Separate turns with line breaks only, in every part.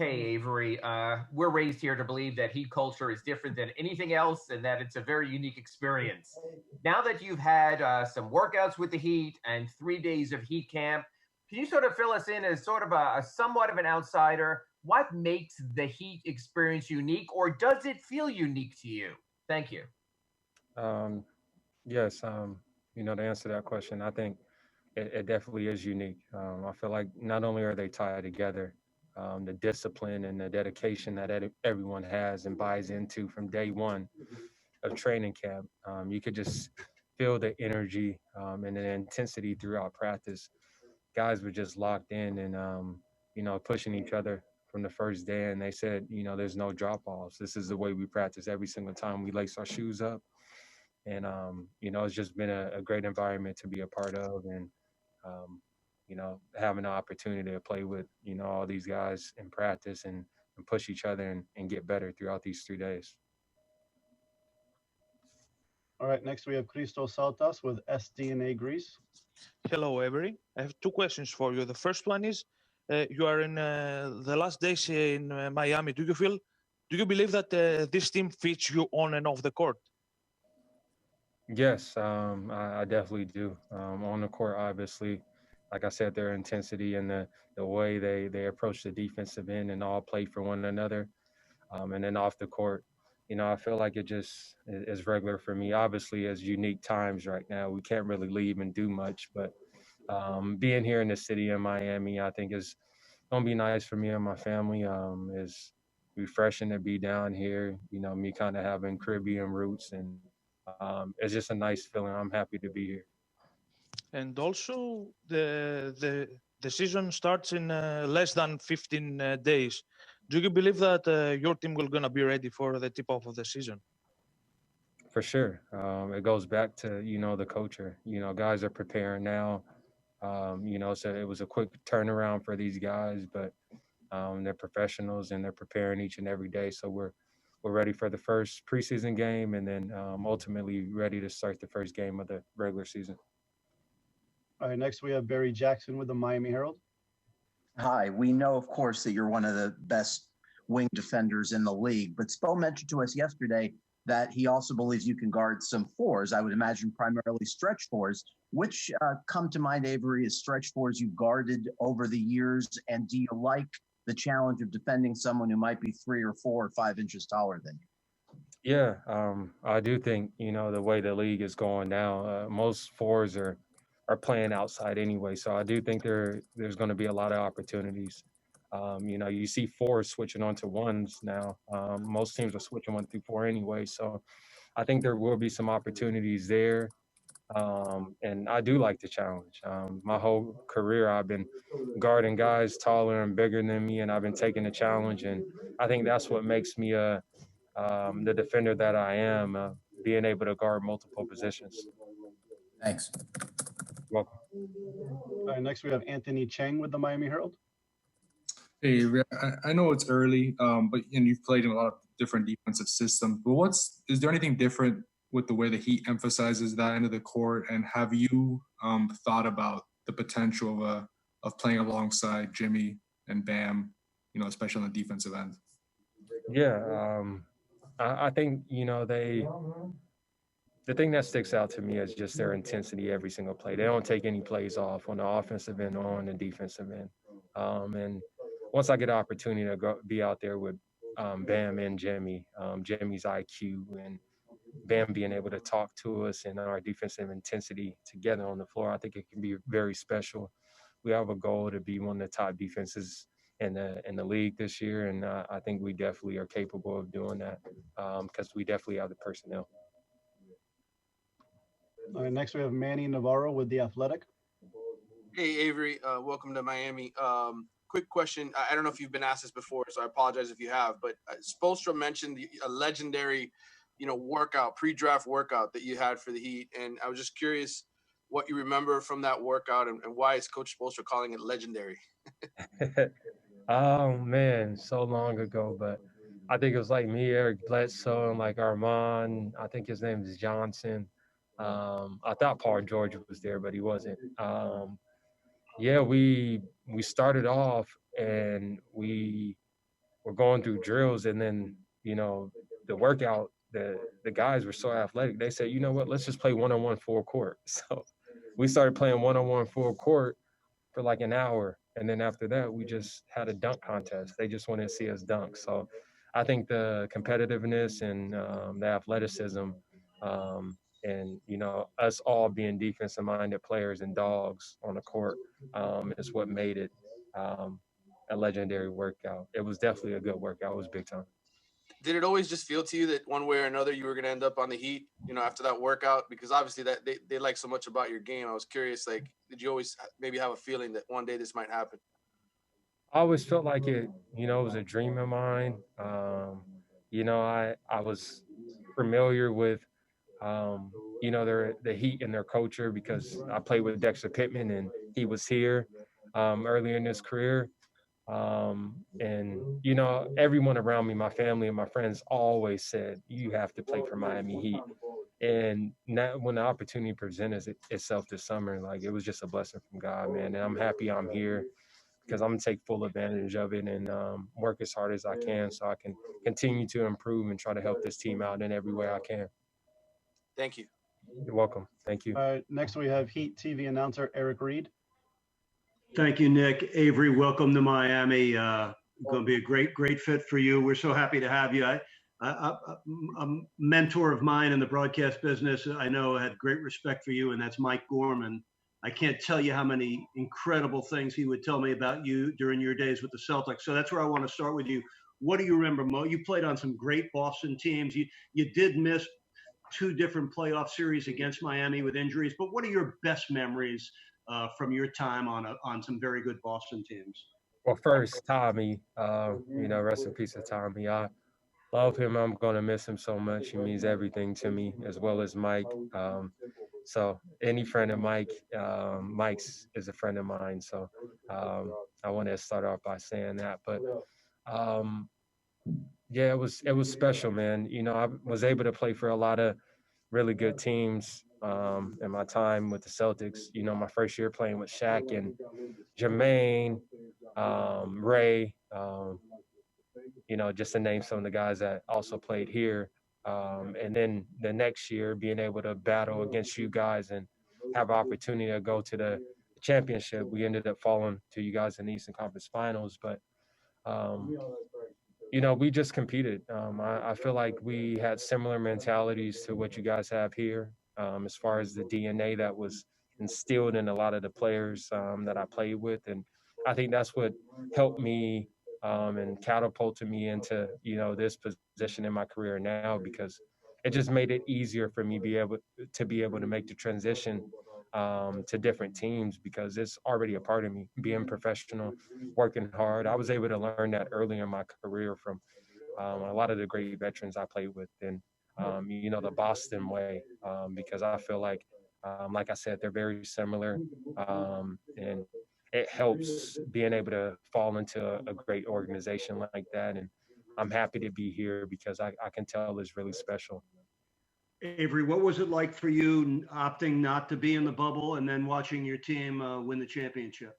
Hey, Avery. We're raised here to believe that heat culture is different than anything else and that it's a very unique experience. Now that you've had some workouts with the Heat and 3 days of Heat camp, can you sort of fill us in as sort of a somewhat of an outsider? What makes the Heat experience unique, or does it feel unique to you? Thank you.
Um, yes, to answer that question, I think it definitely is unique. I feel like not only are they tied together, the discipline and the dedication that everyone has and buys into from day one of training camp, you could just feel the energy and the intensity throughout practice. Guys were just locked in and, pushing each other from the first day. And they said, there's no drop offs. This is the way we practice every single time we lace our shoes up. And it's just been a great environment to be a part of, and having the opportunity to play with all these guys in practice and push each other and get better throughout these 3 days.
All right, next we have Christos Saltas with SDNA Greece.
Hello, Avery. I have two questions for you. The first one is, you are in the last days in Miami. Do you believe that this team fits you on and off the court?
Yes, I definitely do. On the court, obviously, like I said, their intensity and the way they approach the defensive end and all play for one another. And then off the court, I feel like it just is regular for me. Obviously, as unique times right now, we can't really leave and do much. But being here in the city in Miami, I think is gonna be nice for me and my family. Is refreshing to be down here. Me kind of having Caribbean roots, and it's just a nice feeling. I'm happy to be here.
And also, the season starts in less than 15 days. Do you believe that your team will gonna be ready for the tip off of the season?
For sure. It goes back to, the culture. Guys are preparing now. So it was a quick turnaround for these guys, but they're professionals and they're preparing each and every day. So we're ready for the first preseason game, and then ultimately ready to start the first game of the regular season.
All right, next we have Barry Jackson with the Miami Herald.
Hi, we know, of course, that you're one of the best wing defenders in the league, but Spo mentioned to us yesterday that he also believes you can guard some fours. I would imagine primarily stretch fours. Which come to mind, Avery, as stretch fours you've guarded over the years? And do you like the challenge of defending someone who might be 3 or 4 or 5 inches taller than you?
Yeah, I do think the way the league is going now, most fours are playing outside anyway. So I do think there's going to be a lot of opportunities. You see fours switching onto ones now. Most teams are switching 1 through 4 anyway. So I think there will be some opportunities there. And I do like the challenge. My whole career, I've been guarding guys taller and bigger than me, and I've been taking the challenge. And I think that's what makes me the defender that I am, being able to guard multiple positions.
Thanks.
Welcome.
All right, next we have Anthony Chang with the Miami Herald.
Hey, I know it's early, but you've played in a lot of different defensive systems. But is there anything different with the way the Heat emphasizes that end of the court? And have you thought about the potential of playing alongside Jimmy and Bam, especially on the defensive end?
Yeah, I think the thing that sticks out to me is just their intensity every single play. They don't take any plays off on the offensive end or on the defensive end. And once I get an opportunity to be out there with Bam and Jimmy, Jimmy's IQ and Bam being able to talk to us and our defensive intensity together on the floor, I think it can be very special. We have a goal to be one of the top defenses in the league this year, and I think we definitely are capable of doing that because we definitely have the personnel.
All right, next we have Manny Navarro with the Athletic.
Hey, Avery, welcome to Miami. Quick question. I don't know if you've been asked this before, so I apologize if you have, but Spoelstra mentioned a legendary, pre-draft workout that you had for the Heat, and I was just curious what you remember from that workout and why is Coach Spoelstra calling it legendary?
Oh man, so long ago, but I think it was like me, Eric Bledsoe, and like Armand. I think his name is Johnson. I thought Paul George was there, but he wasn't. Yeah, we started off and we were going through drills, and then, you know, the workout, the guys were so athletic. They said, you know what, let's just play one-on-one full court. So we started playing one-on-one full court for like an hour. And then after that, we just had a dunk contest. They just wanted to see us dunk. So I think the competitiveness and the athleticism, and, you know, us all being defensive minded players and dogs on the court, is what made it a legendary workout. It was definitely a good workout. It was big time.
Did it always just feel to you that one way or another you were going to end up on the Heat, you know, after that workout? Because obviously that they like so much about your game. I was curious, like, did you always maybe have a feeling that one day this might happen?
I always felt like it, you know, it was a dream of mine. You know, I was familiar with, you know, the Heat and their culture because I played with Dexter Pittman and he was here early in his career. And, you know, everyone around me, my family and my friends always said, you have to play for Miami Heat. And now when the opportunity presented itself this summer, like it was just a blessing from God, man. And I'm happy I'm here because I'm gonna take full advantage of it and work as hard as I can so I can continue to improve and try to help this team out in every way I can.
Thank you.
You're welcome. Thank you.
All right, next we have Heat TV announcer Eric Reed.
Thank you, Nick. Avery, welcome to Miami. Going to be a great fit for you. We're so happy to have you. A mentor of mine in the broadcast business, I know, had great respect for you, and that's Mike Gorman. I can't tell you how many incredible things he would tell me about you during your days with the Celtics. So that's where I want to start with you. What do you remember, Mo? You played on some great Boston teams. You did miss 2 different playoff series against Miami with injuries, but what are your best memories from your time on some very good Boston teams?
Well, first, Tommy, you know, rest in peace to Tommy. I love him. I'm going to miss him so much. He means everything to me, as well as Mike. So any friend of Mike, Mike's is a friend of mine. So I want to start off by saying that. But yeah, it was special, man. You know, I was able to play for a lot of really good teams in my time with the Celtics. You know, my first year playing with Shaq and Jermaine, Ray, you know, just to name some of the guys that also played here. And then the next year, being able to battle against you guys and have opportunity to go to the championship. We ended up falling to you guys in the Eastern Conference Finals, but you know, we just competed. I feel like we had similar mentalities to what you guys have here, as far as the DNA that was instilled in a lot of the players that I played with, and I think that's what helped me and catapulted me into, you know, this position in my career now, because it just made it easier for me be able to make the transition to different teams, because it's already a part of me, being professional, working hard. I was able to learn that early in my career from a lot of the great veterans I played with, and you know, the Boston way, because I feel like I said, they're very similar, and it helps being able to fall into a great organization like that. And I'm happy to be here because I can tell it's really special.
Avery, what was it like for you opting not to be in the bubble and then watching your team win the championship?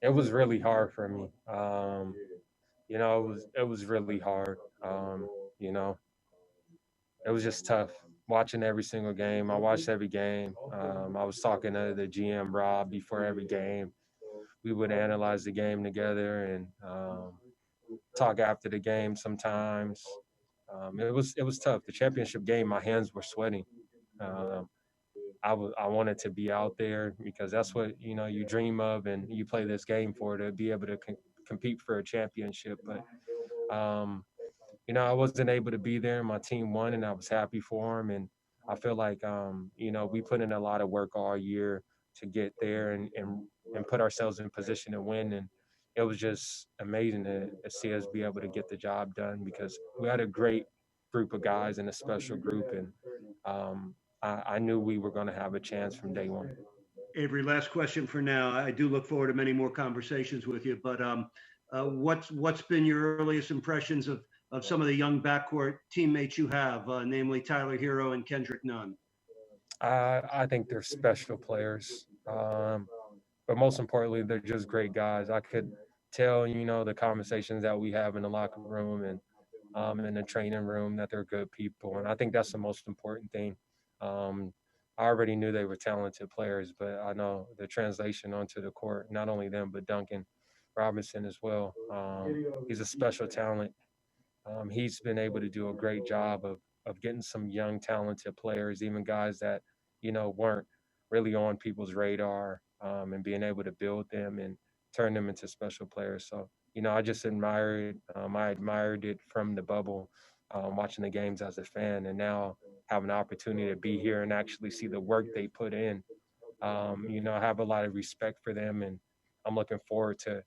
It was really hard for me. You know, it was really hard. You know, it was just tough watching every single game. I watched every game. I was talking to the GM Rob before every game. We would analyze the game together and talk after the game sometimes. It was tough. The championship game, my hands were sweating. Um, I wanted to be out there because that's what, you know, you dream of and you play this game for, to be able to compete for a championship. But you know, I wasn't able to be there. My team won, and I was happy for them. And I feel like, you know, we put in a lot of work all year to get there and put ourselves in position to win. And it was just amazing to see us be able to get the job done, because we had a great group of guys and a special group. And I knew we were going to have a chance from day one.
Avery, last question for now. I do look forward to many more conversations with you, but what's been your earliest impressions of some of the young backcourt teammates you have, namely Tyler Hero and Kendrick Nunn?
I think they're special players, but most importantly, they're just great guys. I could tell, the conversations that we have in the locker room and in the training room that they're good people. And I think that's the most important thing. I already knew they were talented players, but I know the translation onto the court, not only them, but Duncan Robinson as well. He's a special talent. He's been able to do a great job of getting some young, talented players, even guys that, weren't really on people's radar, and being able to build them and turn them into special players. So, I just admired, I admired it from the bubble, watching the games as a fan, and now having the opportunity to be here and actually see the work they put in. I have a lot of respect for them, and I'm looking forward to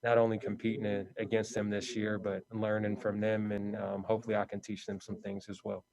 not only competing against them this year, but learning from them, and hopefully I can teach them some things as well.